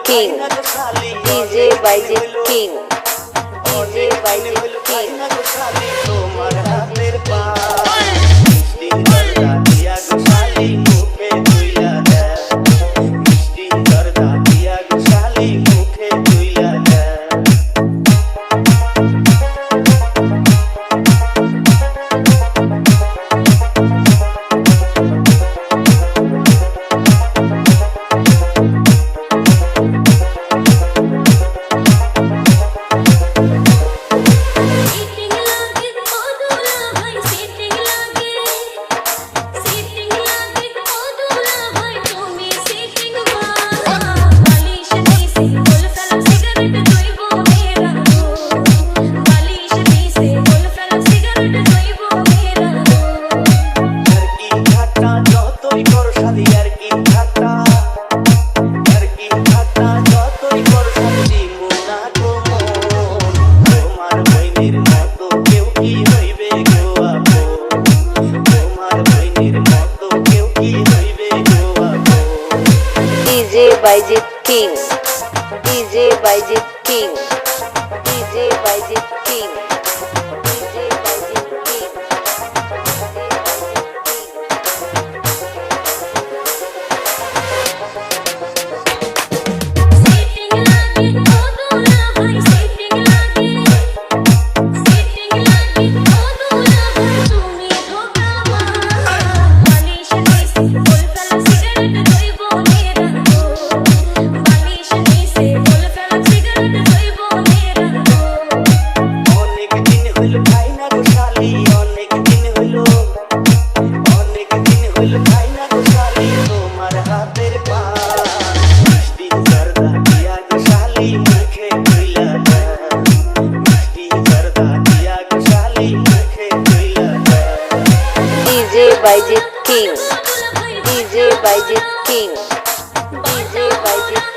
King, DJ Baijit king, DJ Baijit king. তোমার হাতের পান মিষ্টি জর্দা দিয়া গো শালি মুখে তুইলা দেয়, মিষ্টি জর্দা দিয়া গো শালি মুখে তুইলা দেয়। DJ Baijit king, DJ Baijit king, DJ Baijit king, DJ Baijit king. তোমার হাতের পান মিষ্টি জর্দা দিয়া গো শালি মুখে তুইলা দেয়, মিষ্টি জর্দা দিয়া গো শালি মুখে তুইলা দেয়। DJ Baijit king, DJ Baijit king, DJ বাইজিৎ